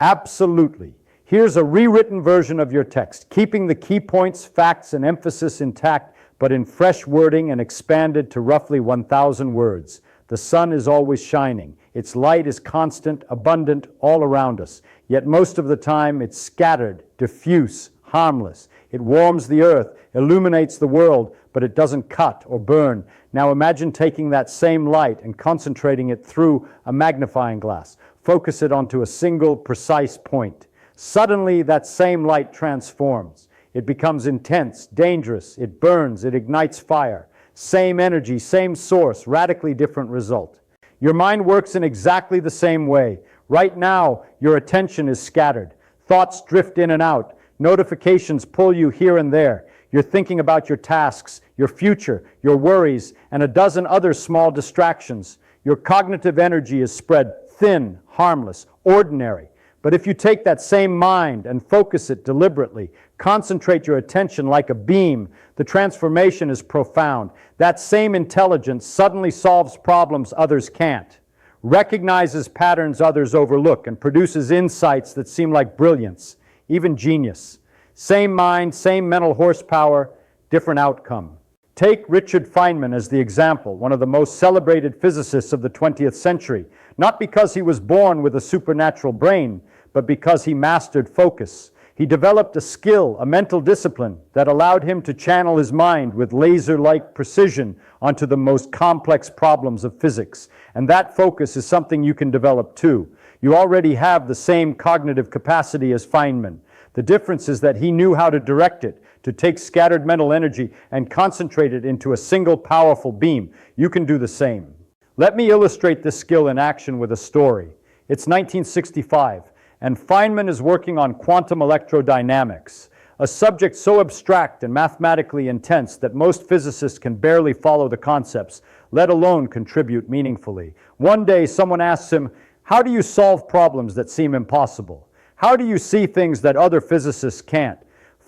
Absolutely. Here's a rewritten version of your text, keeping the key points, facts, and emphasis intact, but in fresh wording and expanded to roughly 1,000 words. The sun is always shining. Its light is constant, abundant, all around us. Yet most of the time it's scattered, diffuse, harmless. It warms the earth, illuminates the world, but it doesn't cut or burn. Now imagine taking that same light and concentrating it through a magnifying glass. Focus it onto a single, precise point. Suddenly, that same light transforms. It becomes intense, dangerous, it burns, it ignites fire. Same energy, same source, radically different result. Your mind works in exactly the same way. Right now, your attention is scattered. Thoughts drift in and out. Notifications pull you here and there. You're thinking about your tasks, your future, your worries, and a dozen other small distractions. Your cognitive energy is spread thin, harmless, ordinary. But if you take that same mind and focus it deliberately, concentrate your attention like a beam, the transformation is profound. That same intelligence suddenly solves problems others can't, recognizes patterns others overlook, and produces insights that seem like brilliance, even genius. Same mind, same mental horsepower, different outcome. Take Richard Feynman as the example, one of the most celebrated physicists of the 20th century, not because he was born with a supernatural brain, but because he mastered focus. He developed a skill, a mental discipline, that allowed him to channel his mind with laser-like precision onto the most complex problems of physics. And that focus is something you can develop too. You already have the same cognitive capacity as Feynman. The difference is that he knew how to direct it, to take scattered mental energy and concentrate it into a single powerful beam. You can do the same. Let me illustrate this skill in action with a story. It's 1965. And Feynman is working on quantum electrodynamics, a subject so abstract and mathematically intense that most physicists can barely follow the concepts, let alone contribute meaningfully. One day, someone asks him, "How do you solve problems that seem impossible? How do you see things that other physicists can't?"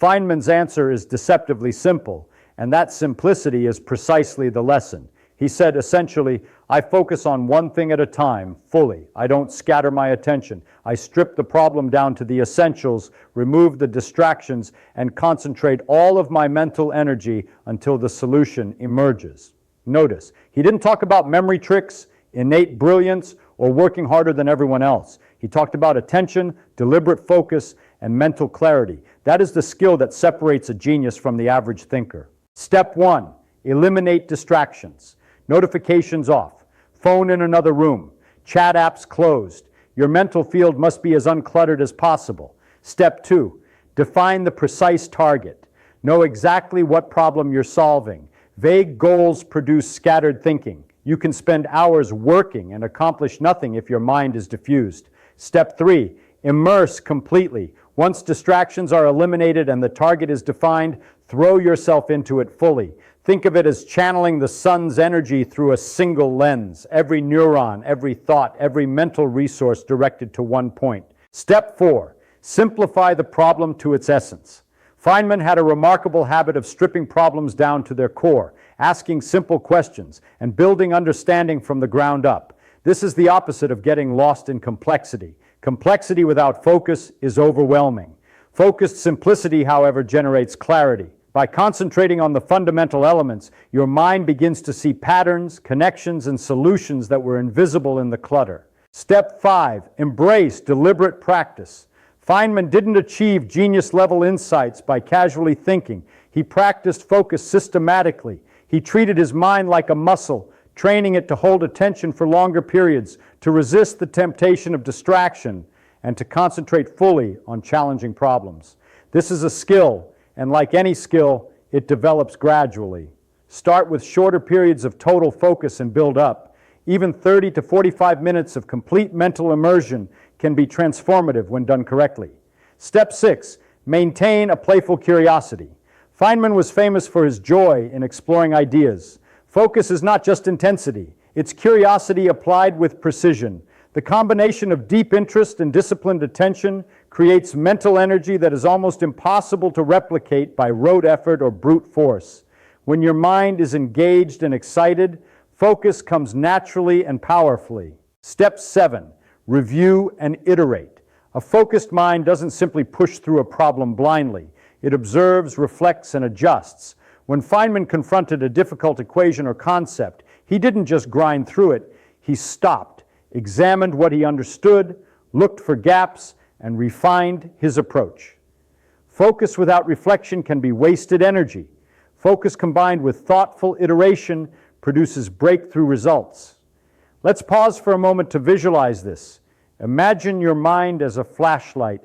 Feynman's answer is deceptively simple, and that simplicity is precisely the lesson. He said, essentially, I focus on one thing at a time, fully. I don't scatter my attention. I strip the problem down to the essentials, remove the distractions, and concentrate all of my mental energy until the solution emerges. Notice, he didn't talk about memory tricks, innate brilliance, or working harder than everyone else. He talked about attention, deliberate focus, and mental clarity. That is the skill that separates a genius from the average thinker. Step 1, eliminate distractions. Notifications off, phone in another room, chat apps closed. Your mental field must be as uncluttered as possible. Step 2, define the precise target. Know exactly what problem you're solving. Vague goals produce scattered thinking. You can spend hours working and accomplish nothing if your mind is diffused. Step 3, immerse completely. Once distractions are eliminated and the target is defined, throw yourself into it fully. Think of it as channeling the sun's energy through a single lens, every neuron, every thought, every mental resource directed to one point. Step 4, simplify the problem to its essence. Feynman had a remarkable habit of stripping problems down to their core, asking simple questions, and building understanding from the ground up. This is the opposite of getting lost in complexity. Complexity without focus is overwhelming. Focused simplicity, however, generates clarity. By concentrating on the fundamental elements, your mind begins to see patterns, connections, and solutions that were invisible in the clutter. Step 5, embrace deliberate practice. Feynman didn't achieve genius-level insights by casually thinking. He practiced focus systematically. He treated his mind like a muscle, training it to hold attention for longer periods, to resist the temptation of distraction, and to concentrate fully on challenging problems. This is a skill, and like any skill, it develops gradually. Start with shorter periods of total focus and build up. Even 30 to 45 minutes of complete mental immersion can be transformative when done correctly. Step 6, maintain a playful curiosity. Feynman was famous for his joy in exploring ideas. Focus is not just intensity, it's curiosity applied with precision. The combination of deep interest and disciplined attention creates mental energy that is almost impossible to replicate by rote effort or brute force. When your mind is engaged and excited, focus comes naturally and powerfully. Step 7, review and iterate. A focused mind doesn't simply push through a problem blindly. It observes, reflects, and adjusts. When Feynman confronted a difficult equation or concept, he didn't just grind through it. He stopped, examined what he understood, looked for gaps, and refined his approach. Focus without reflection can be wasted energy. Focus combined with thoughtful iteration produces breakthrough results. Let's pause for a moment to visualize this. Imagine your mind as a flashlight.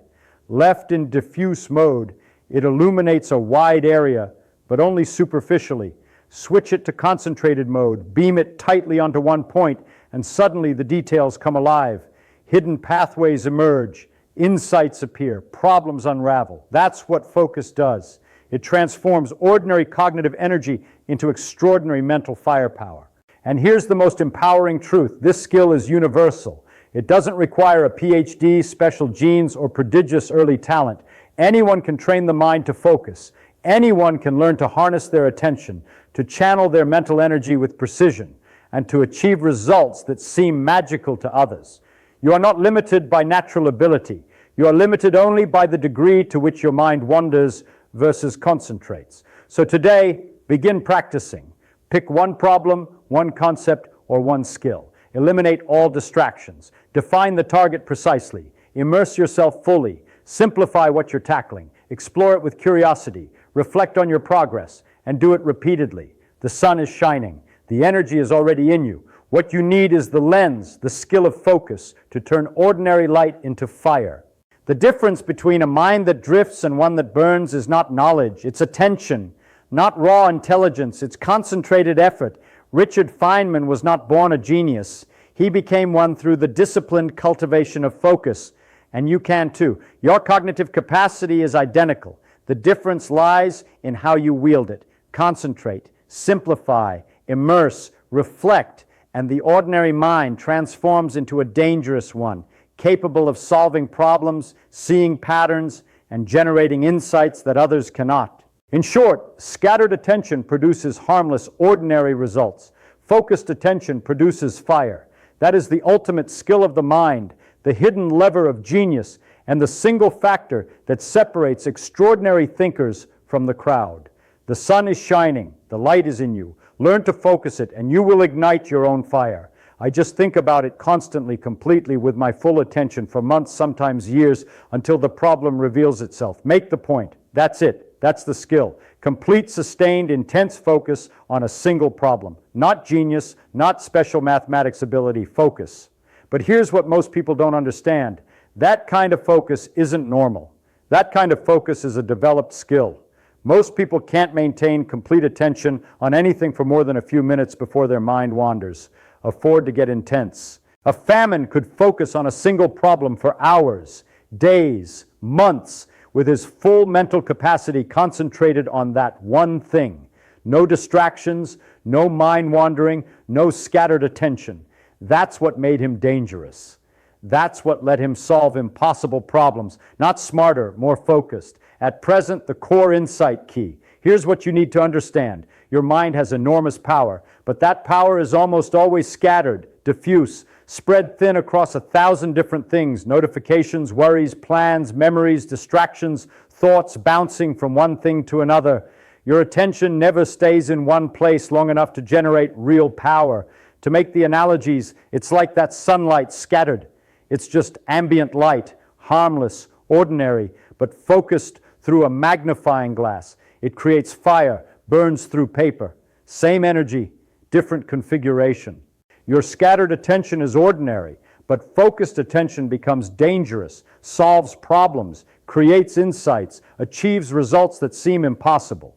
Left in diffuse mode, it illuminates a wide area, but only superficially. Switch it to concentrated mode, beam it tightly onto one point, and suddenly the details come alive. Hidden pathways emerge, insights appear, problems unravel. That's what focus does. It transforms ordinary cognitive energy into extraordinary mental firepower. And here's the most empowering truth. This skill is universal. It doesn't require a PhD, special genes, or prodigious early talent. Anyone can train the mind to focus. Anyone can learn to harness their attention, to channel their mental energy with precision, and to achieve results that seem magical to others. You are not limited by natural ability. You are limited only by the degree to which your mind wanders versus concentrates. So today, begin practicing. Pick one problem, one concept, or one skill. Eliminate all distractions. Define the target precisely. Immerse yourself fully. Simplify what you're tackling. Explore it with curiosity. Reflect on your progress, and do it repeatedly. The sun is shining. The energy is already in you. What you need is the lens, the skill of focus, to turn ordinary light into fire. The difference between a mind that drifts and one that burns is not knowledge, it's attention. Not raw intelligence, it's concentrated effort. Richard Feynman was not born a genius. He became one through the disciplined cultivation of focus. And you can too. Your cognitive capacity is identical. The difference lies in how you wield it. Concentrate, simplify, immerse, reflect, and the ordinary mind transforms into a dangerous one, capable of solving problems, seeing patterns, and generating insights that others cannot. In short, scattered attention produces harmless, ordinary results. Focused attention produces fire. That is the ultimate skill of the mind, the hidden lever of genius, and the single factor that separates extraordinary thinkers from the crowd. The sun is shining. The light is in you. Learn to focus it, and you will ignite your own fire. I just think about it constantly, completely, with my full attention for months, sometimes years, until the problem reveals itself. Make the point. That's it. That's the skill. Complete, sustained, intense focus on a single problem. Not genius, not special mathematics ability, focus. But here's what most people don't understand. That kind of focus isn't normal. That kind of focus is a developed skill. Most people can't maintain complete attention on anything for more than a few minutes before their mind wanders. Afford to get intense. A famine could focus on a single problem for hours, days, months, with his full mental capacity concentrated on that one thing. No distractions, no mind wandering, no scattered attention. That's what made him dangerous. That's what let him solve impossible problems. Not smarter, more focused. At present, the core insight key. Here's what you need to understand. Your mind has enormous power, but that power is almost always scattered, diffuse, spread thin across 1,000 different things, notifications, worries, plans, memories, distractions, thoughts bouncing from one thing to another. Your attention never stays in one place long enough to generate real power. To make the analogies, it's like that sunlight scattered. It's just ambient light, harmless, ordinary, but focused through a magnifying glass. It creates fire, burns through paper. Same energy, different configuration. Your scattered attention is ordinary, but focused attention becomes dangerous, solves problems, creates insights, achieves results that seem impossible.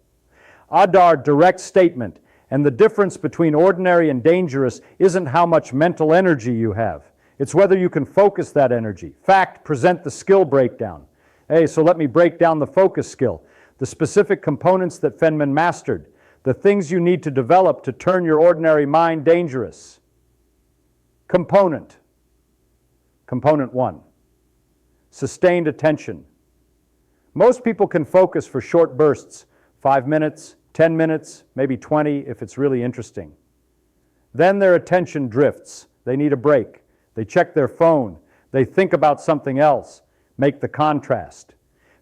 Our direct statement, and the difference between ordinary and dangerous isn't how much mental energy you have. It's whether you can focus that energy. Fact, present the skill breakdown. Hey, so let me break down the focus skill. The specific components that Feynman mastered. The things you need to develop to turn your ordinary mind dangerous. Component. Component 1. Sustained attention. Most people can focus for short bursts, 5 minutes, 10 minutes, maybe 20 if it's really interesting. Then their attention drifts. They need a break. They check their phone. They think about something else. make the contrast.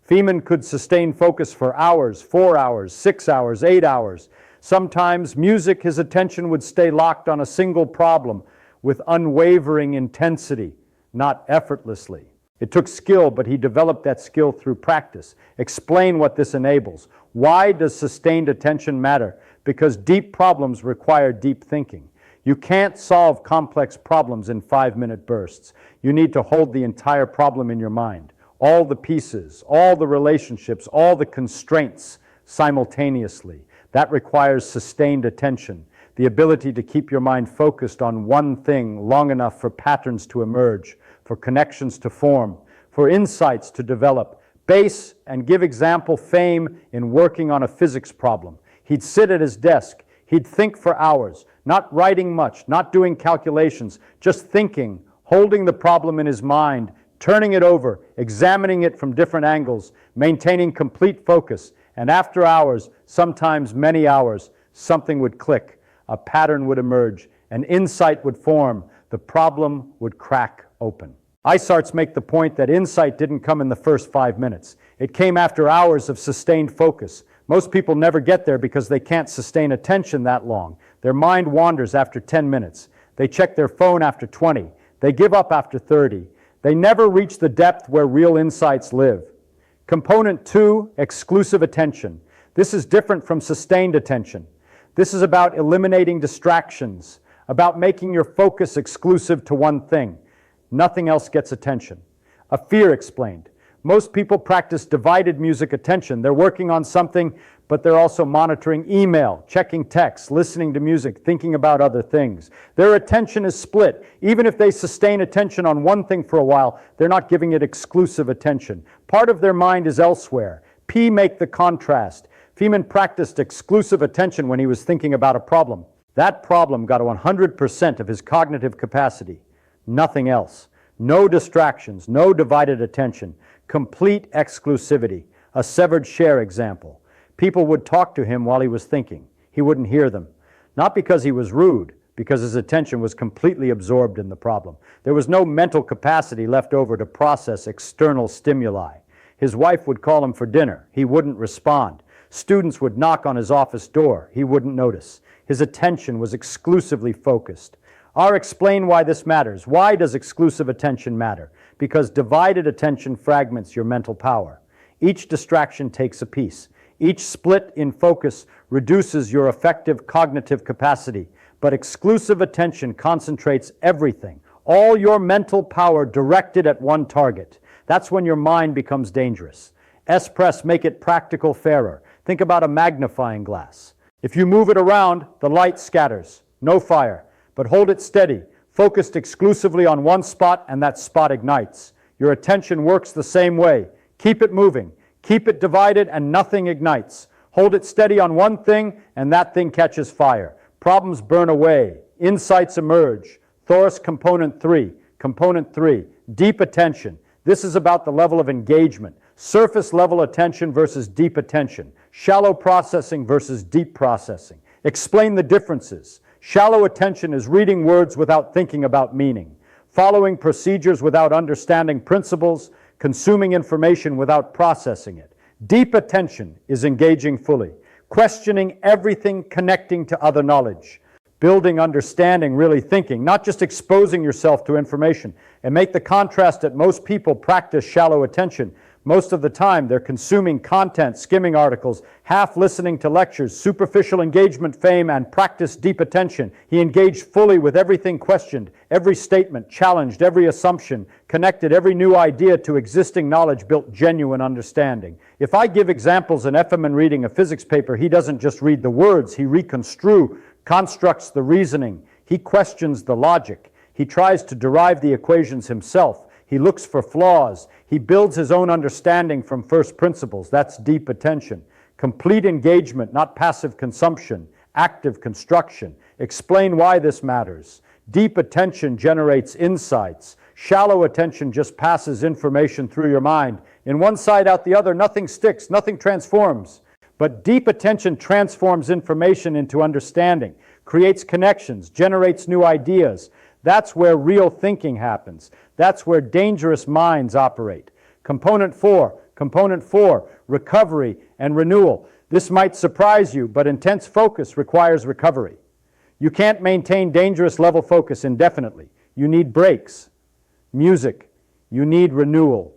Feynman could sustain focus for hours, 4 hours, 6 hours, 8 hours. Sometimes music, his attention would stay locked on a single problem with unwavering intensity, not effortlessly. It took skill, but he developed that skill through practice. Explain what this enables. Why does sustained attention matter? Because deep problems require deep thinking. You can't solve complex problems in 5-minute bursts. You need to hold the entire problem in your mind, all the pieces, all the relationships, all the constraints simultaneously. That requires sustained attention, the ability to keep your mind focused on one thing long enough for patterns to emerge, for connections to form, for insights to develop. Base and give example fame in working on a physics problem. He'd sit at his desk. He'd think for hours, not writing much, not doing calculations, just thinking, holding the problem in his mind, turning it over, examining it from different angles, maintaining complete focus. And after hours, sometimes many hours, something would click, a pattern would emerge, an insight would form, the problem would crack open. Isarts make the point that insight didn't come in the first 5 minutes. It came after hours of sustained focus. Most people never get there because they can't sustain attention that long. Their mind wanders after 10 minutes. They check their phone after 20. They give up after 30. They never reach the depth where real insights live. Component 2, exclusive attention. This is different from sustained attention. This is about eliminating distractions, about making your focus exclusive to one thing. Nothing else gets attention. A fear explained. Most people practice divided music attention. They're working on something, but they're also monitoring email, checking texts, listening to music, thinking about other things. Their attention is split. Even if they sustain attention on one thing for a while, they're not giving it exclusive attention. Part of their mind is elsewhere. P make the contrast. Feynman practiced exclusive attention when he was thinking about a problem. That problem got 100% of his cognitive capacity. Nothing else. No distractions, no divided attention. Complete exclusivity. A severed share example. People would talk to him while he was thinking. He wouldn't hear them. Not because he was rude, because his attention was completely absorbed in the problem. There was no mental capacity left over to process external stimuli. His wife would call him for dinner. He wouldn't respond. Students would knock on his office door. He wouldn't notice. His attention was exclusively focused. I'll explain why this matters. Why does exclusive attention matter? Because divided attention fragments your mental power. Each distraction takes a piece. Each split in focus reduces your effective cognitive capacity. But exclusive attention concentrates everything, all your mental power directed at one target. That's when your mind becomes dangerous. S-press make it practical fairer. Think about a magnifying glass. If you move it around, the light scatters. No fire. But hold it steady, focused exclusively on one spot, and that spot ignites. Your attention works the same way. Keep it moving. Keep it divided, and nothing ignites. Hold it steady on one thing, and that thing catches fire. Problems burn away. Insights emerge. Thoris component 3. Component 3, deep attention. This is about the level of engagement. Surface level attention versus deep attention. Shallow processing versus deep processing. Explain the differences. Shallow attention is reading words without thinking about meaning, following procedures without understanding principles, consuming information without processing it. Deep attention is engaging fully, questioning everything, connecting to other knowledge, building understanding, really thinking, not just exposing yourself to information. And make the contrast that most people practice shallow attention. Most of the time, they're consuming content, skimming articles, half listening to lectures, superficial engagement, fame, and practice deep attention. He engaged fully with everything questioned, every statement challenged, every assumption, connected every new idea to existing knowledge, built genuine understanding. If I give examples in Feynman reading a physics paper, he doesn't just read the words, he constructs the reasoning, he questions the logic, he tries to derive the equations himself. He looks for flaws. He builds his own understanding from first principles. That's deep attention. Complete engagement, not passive consumption. Active construction. Explain why this matters. Deep attention generates insights. Shallow attention just passes information through your mind. In one side out the other, nothing sticks, nothing transforms. But deep attention transforms information into understanding, creates connections, generates new ideas. That's where real thinking happens. That's where dangerous minds operate. Component 4, recovery and renewal. This might surprise you, but intense focus requires recovery. You can't maintain dangerous level focus indefinitely. You need breaks. Music. You need renewal.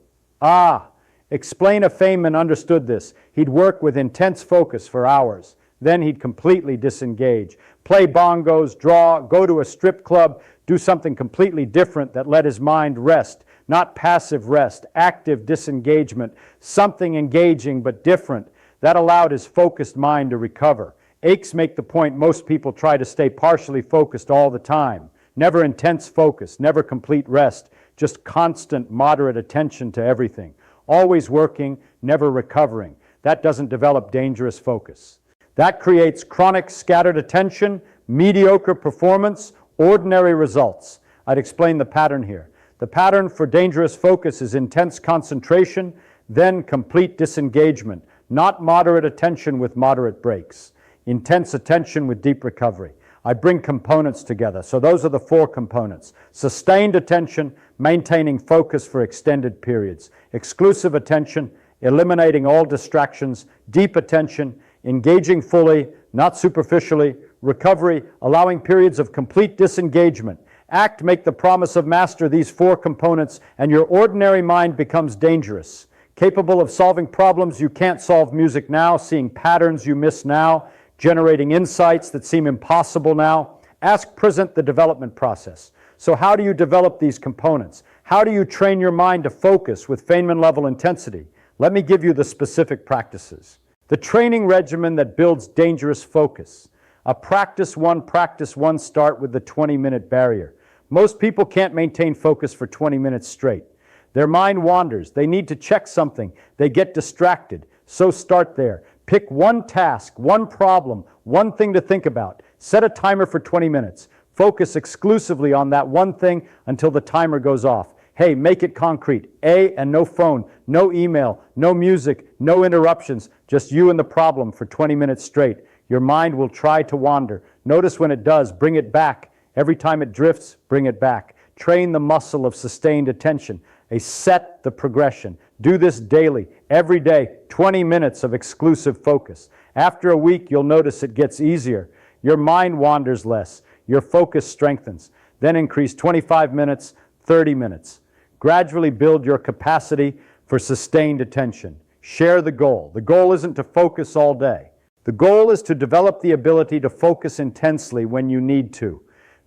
Explain if Feynman understood this. He'd work with intense focus for hours. Then he'd completely disengage. Play bongos, draw, go to a strip club, do something completely different that let his mind rest. Not passive rest, active disengagement, something engaging but different. That allowed his focused mind to recover. Aches make the point most people try to stay partially focused all the time. Never intense focus, never complete rest, just constant, moderate attention to everything. Always working, never recovering. That doesn't develop dangerous focus. That creates chronic scattered attention, mediocre performance, ordinary results. I'd explain the pattern here. The pattern for dangerous focus is intense concentration, then complete disengagement, not moderate attention with moderate breaks. Intense attention with deep recovery. I bring components together. So those are the 4 components. Sustained attention, maintaining focus for extended periods. Exclusive attention, eliminating all distractions. Deep attention, engaging fully, not superficially. Recovery, allowing periods of complete disengagement. Act, make the promise of master these 4 components, and your ordinary mind becomes dangerous. Capable of solving problems you can't solve music now, seeing patterns you miss now, generating insights that seem impossible now. Ask present the development process. So how do you develop these components? How do you train your mind to focus with Feynman level intensity? Let me give you the specific practices. The training regimen that builds dangerous focus. A practice one start with the 20-minute barrier. Most people can't maintain focus for 20 minutes straight. Their mind wanders. They need to check something. They get distracted. So start there. Pick one task, one problem, one thing to think about. Set a timer for 20 minutes. Focus exclusively on that one thing until the timer goes off. Hey, make it concrete. And no phone, no email, no music, no interruptions. Just you and the problem for 20 minutes straight. Your mind will try to wander. Notice when it does, bring it back. Every time it drifts, bring it back. Train the muscle of sustained attention. Set the progression. Do this daily, every day, 20 minutes of exclusive focus. After a week, you'll notice it gets easier. Your mind wanders less. Your focus strengthens. Then increase 25 minutes, 30 minutes. Gradually build your capacity for sustained attention. Share the goal. The goal isn't to focus all day. The goal is to develop the ability to focus intensely when you need to.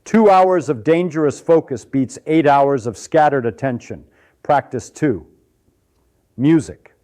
2 hours of dangerous focus beats 8 hours of scattered attention. Practice 2. Music.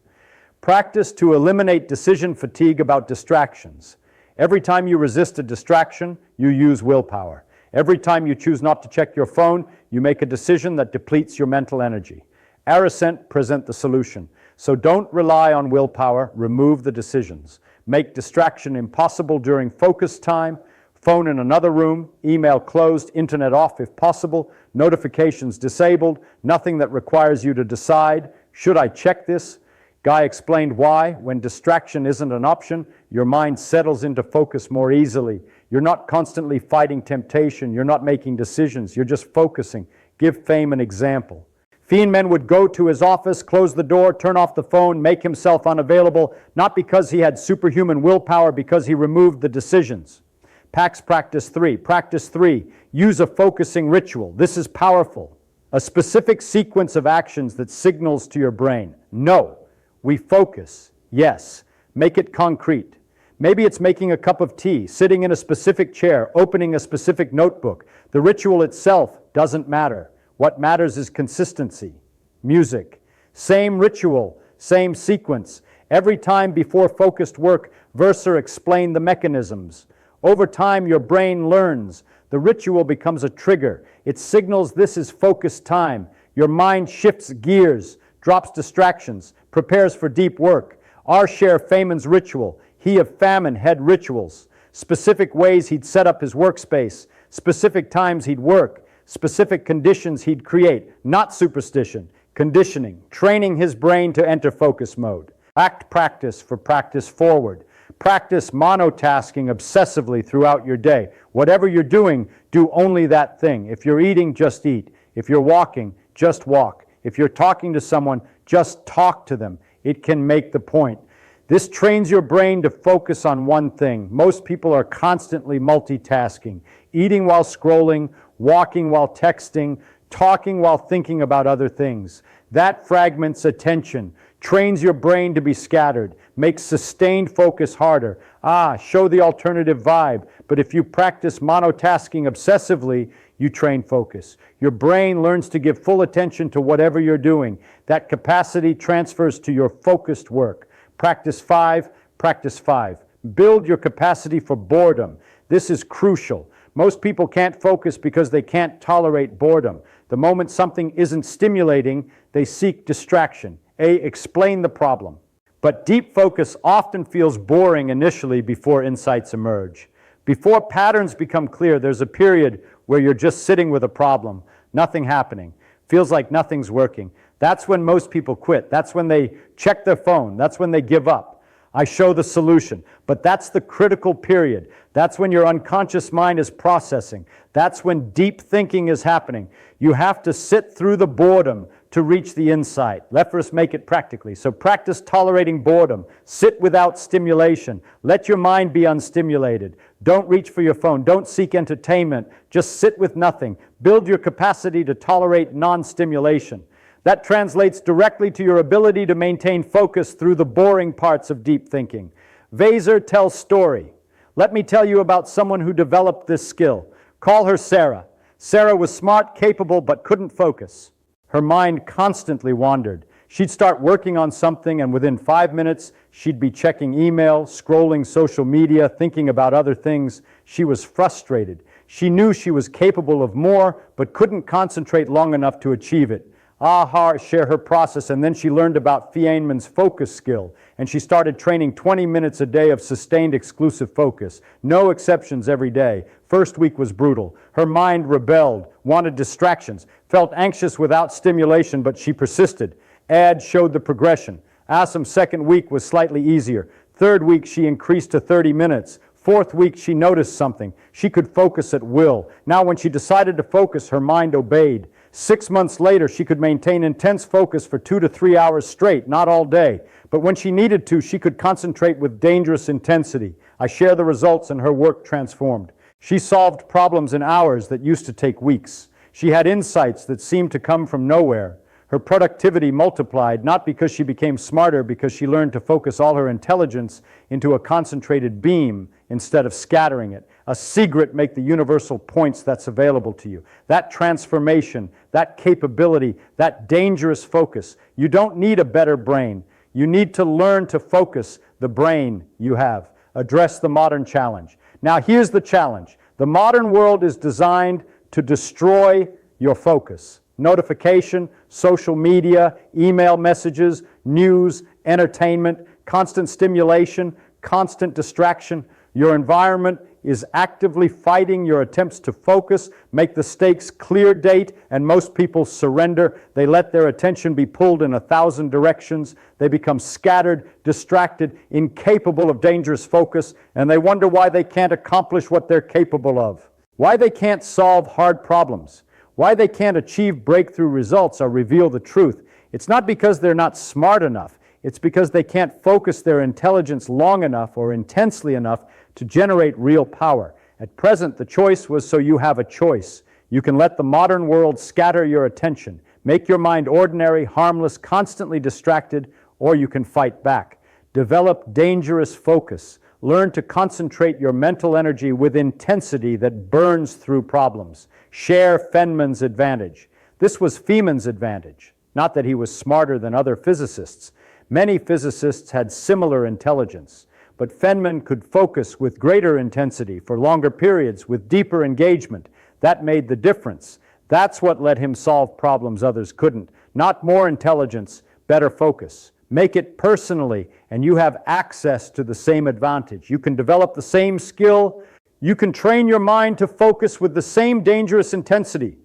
Practice to eliminate decision fatigue about distractions. Every time you resist a distraction, you use willpower. Every time you choose not to check your phone, you make a decision that depletes your mental energy. Aricent present the solution. So don't rely on willpower, remove the decisions. Make distraction impossible during focus time, phone in another room, email closed, internet off if possible, notifications disabled, nothing that requires you to decide, should I check this? Guy explained why. When distraction isn't an option, your mind settles into focus more easily. You're not constantly fighting temptation. You're not making decisions. You're just focusing. Give Feynman an example. Feynman would go to his office, close the door, turn off the phone, make himself unavailable, not because he had superhuman willpower, because he removed the decisions. PAX Practice 3. Practice 3. Use a focusing ritual. This is powerful. A specific sequence of actions that signals to your brain. No. We focus. Yes. Make it concrete. Maybe it's making a cup of tea, sitting in a specific chair, opening a specific notebook. The ritual itself doesn't matter. What matters is consistency. Music. Same ritual, same sequence. Every time before focused work, Verser explained the mechanisms. Over time, your brain learns. The ritual becomes a trigger. It signals this is focused time. Your mind shifts gears, drops distractions, prepares for deep work. Our share Feynman's ritual. He of famine had rituals. Specific ways he'd set up his workspace. Specific times he'd work. Specific conditions he'd create. Not superstition. Conditioning. Training his brain to enter focus mode. Act practice for practice forward. Practice monotasking obsessively throughout your day. Whatever you're doing, do only that thing. If you're eating, just eat. If you're walking, just walk. If you're talking to someone, Just talk to them. It can make the point. This trains your brain to focus on one thing. Most people are constantly multitasking, eating while scrolling, walking while texting, talking while thinking about other things. That fragments attention, trains your brain to be scattered, makes sustained focus harder. Show the alternative vibe. But if you practice monotasking obsessively, you train focus. Your brain learns to give full attention to whatever you're doing. That capacity transfers to your focused work. Practice 5, practice 5. Build your capacity for boredom. This is crucial. Most people can't focus because they can't tolerate boredom. The moment something isn't stimulating, they seek distraction. Explain the problem. But deep focus often feels boring initially before insights emerge. Before patterns become clear, there's a period where you're just sitting with a problem, nothing happening, feels like nothing's working. That's when most people quit. That's when they check their phone. That's when they give up. I show the solution. But that's the critical period. That's when your unconscious mind is processing. That's when deep thinking is happening. You have to sit through the boredom to reach the insight. Let us make it practically. So practice tolerating boredom. Sit without stimulation. Let your mind be unstimulated. Don't reach for your phone. Don't seek entertainment. Just sit with nothing. Build your capacity to tolerate non-stimulation. That translates directly to your ability to maintain focus through the boring parts of deep thinking. Vaser tells story. Let me tell you about someone who developed this skill. Call her Sarah. Sarah was smart, capable, but couldn't focus. Her mind constantly wandered. She'd start working on something, and within 5 minutes, she'd be checking email, scrolling social media, thinking about other things. She was frustrated. She knew she was capable of more, but couldn't concentrate long enough to achieve it. Share her process, and then she learned about Feynman's focus skill, and she started training 20 minutes a day of sustained exclusive focus. No exceptions every day. First week was brutal. Her mind rebelled, wanted distractions, felt anxious without stimulation, but she persisted. Ads showed the progression. Awesome second week was slightly easier. Third week she increased to 30 minutes. Fourth week she noticed something. She could focus at will. Now when she decided to focus, her mind obeyed. 6 months later, she could maintain intense focus for 2 to 3 hours straight, not all day. But when she needed to, she could concentrate with dangerous intensity. I share the results, and her work transformed. She solved problems in hours that used to take weeks. She had insights that seemed to come from nowhere. Her productivity multiplied, not because she became smarter, because she learned to focus all her intelligence into a concentrated beam instead of scattering it. A secret make the universal points that's available to you. That transformation, that capability, that dangerous focus. You don't need a better brain. You need to learn to focus the brain you have. Address the modern challenge. Now here's the challenge. The modern world is designed to destroy your focus. Notification, social media, email messages, news, entertainment, constant stimulation, constant distraction. Your environment is actively fighting your attempts to focus, make the stakes clear date, and most people surrender. They let their attention be pulled in 1,000 directions. They become scattered, distracted, incapable of dangerous focus, and they wonder why they can't accomplish what they're capable of. Why they can't solve hard problems. Why they can't achieve breakthrough results or reveal the truth. It's not because they're not smart enough. It's because they can't focus their intelligence long enough or intensely enough to generate real power. At present, the choice was so you have a choice. You can let the modern world scatter your attention, make your mind ordinary, harmless, constantly distracted, or you can fight back. Develop dangerous focus. Learn to concentrate your mental energy with intensity that burns through problems. Share Feynman's advantage. This was Feynman's advantage, not that he was smarter than other physicists. Many physicists had similar intelligence, but Feynman could focus with greater intensity for longer periods with deeper engagement. That made the difference. That's what let him solve problems others couldn't. Not more intelligence, better focus. Make it personally, and you have access to the same advantage. You can develop the same skill. You can train your mind to focus with the same dangerous intensity.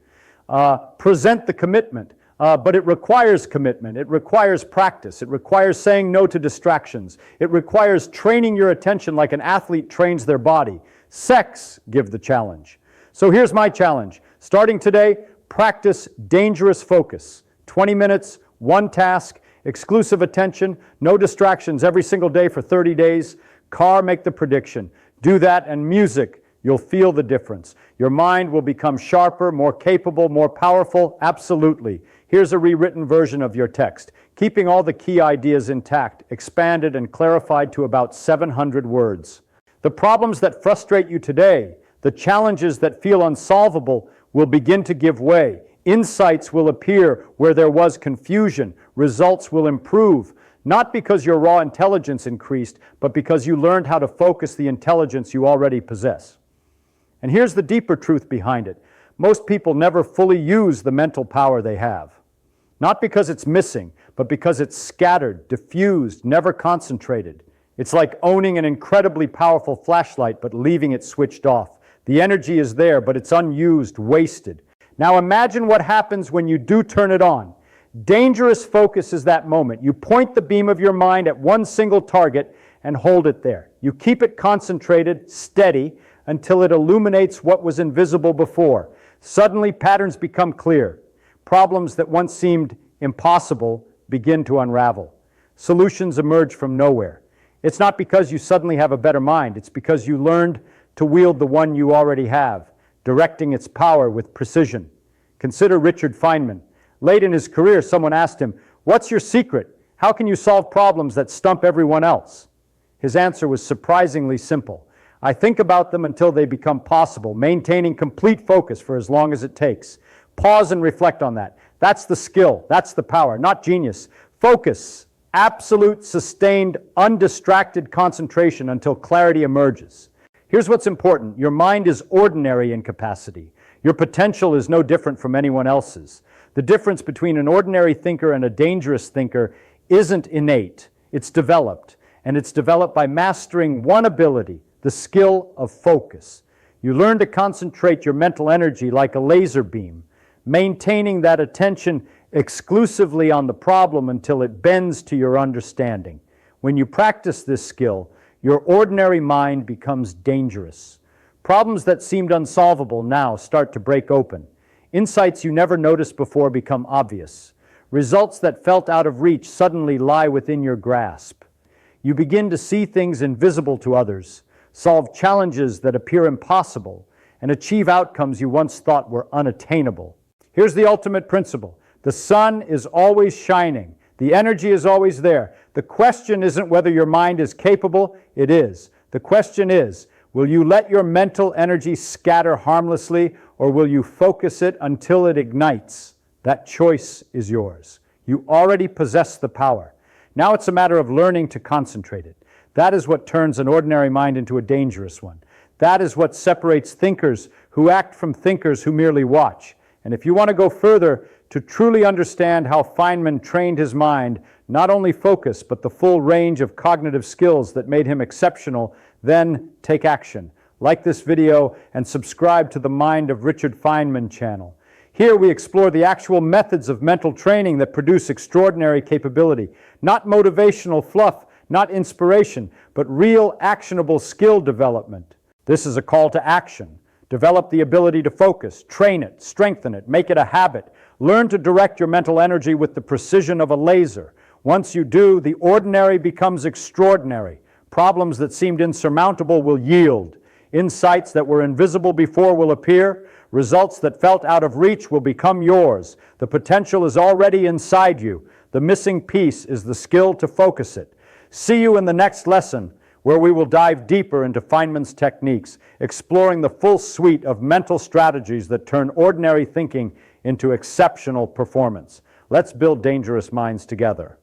Present the commitment, but it requires commitment. It requires practice. It requires saying no to distractions. It requires training your attention like an athlete trains their body. Sex, give the challenge. So here's my challenge. Starting today, practice dangerous focus. 20 minutes, one task, Exclusive attention, no distractions every single day for 30 days. Car, make the prediction. Do that, and music, you'll feel the difference. Your mind will become sharper, more capable, more powerful. Absolutely. Here's a rewritten version of your text, keeping all the key ideas intact, expanded and clarified to about 700 words. The problems that frustrate you today, the challenges that feel unsolvable, will begin to give way. Insights will appear where there was confusion. Results will improve, not because your raw intelligence increased, but because you learned how to focus the intelligence you already possess. And here's the deeper truth behind it. Most people never fully use the mental power they have. Not because it's missing, but because it's scattered, diffused, never concentrated. It's like owning an incredibly powerful flashlight but leaving it switched off. The energy is there, but it's unused, wasted. Now imagine what happens when you do turn it on. Dangerous focus is that moment. You point the beam of your mind at one single target and hold it there. You keep it concentrated, steady, until it illuminates what was invisible before. Suddenly, patterns become clear. Problems that once seemed impossible begin to unravel. Solutions emerge from nowhere. It's not because you suddenly have a better mind. It's because you learned to wield the one you already have, directing its power with precision. Consider Richard Feynman. Late in his career, someone asked him, "What's your secret? How can you solve problems that stump everyone else?" His answer was surprisingly simple. "I think about them until they become possible, maintaining complete focus for as long as it takes." Pause and reflect on that. That's the skill. That's the power, not genius. Focus, absolute, sustained, undistracted concentration until clarity emerges. Here's what's important. Your mind is ordinary in capacity. Your potential is no different from anyone else's. The difference between an ordinary thinker and a dangerous thinker isn't innate. It's developed. And it's developed by mastering one ability, the skill of focus. You learn to concentrate your mental energy like a laser beam, maintaining that attention exclusively on the problem until it bends to your understanding. When you practice this skill, your ordinary mind becomes dangerous. Problems that seemed unsolvable now start to break open. Insights you never noticed before become obvious. Results that felt out of reach suddenly lie within your grasp. You begin to see things invisible to others, solve challenges that appear impossible, and achieve outcomes you once thought were unattainable. Here's the ultimate principle. The sun is always shining. The energy is always there. The question isn't whether your mind is capable. It is. The question is, will you let your mental energy scatter harmlessly, or will you focus it until it ignites? That choice is yours. You already possess the power. Now it's a matter of learning to concentrate it. That is what turns an ordinary mind into a dangerous one. That is what separates thinkers who act from thinkers who merely watch. And if you want to go further to truly understand how Feynman trained his mind, not only focus, but the full range of cognitive skills that made him exceptional, then take action. Like this video and subscribe to the Mind of Richard Feynman channel. Here we explore the actual methods of mental training that produce extraordinary capability. Not motivational fluff, not inspiration, but real actionable skill development. This is a call to action. Develop the ability to focus, train it, strengthen it, make it a habit. Learn to direct your mental energy with the precision of a laser. Once you do, the ordinary becomes extraordinary. Problems that seemed insurmountable will yield. Insights that were invisible before will appear. Results that felt out of reach will become yours. The potential is already inside you. The missing piece is the skill to focus it. See you in the next lesson, where we will dive deeper into Feynman's techniques, exploring the full suite of mental strategies that turn ordinary thinking into exceptional performance. Let's build dangerous minds together.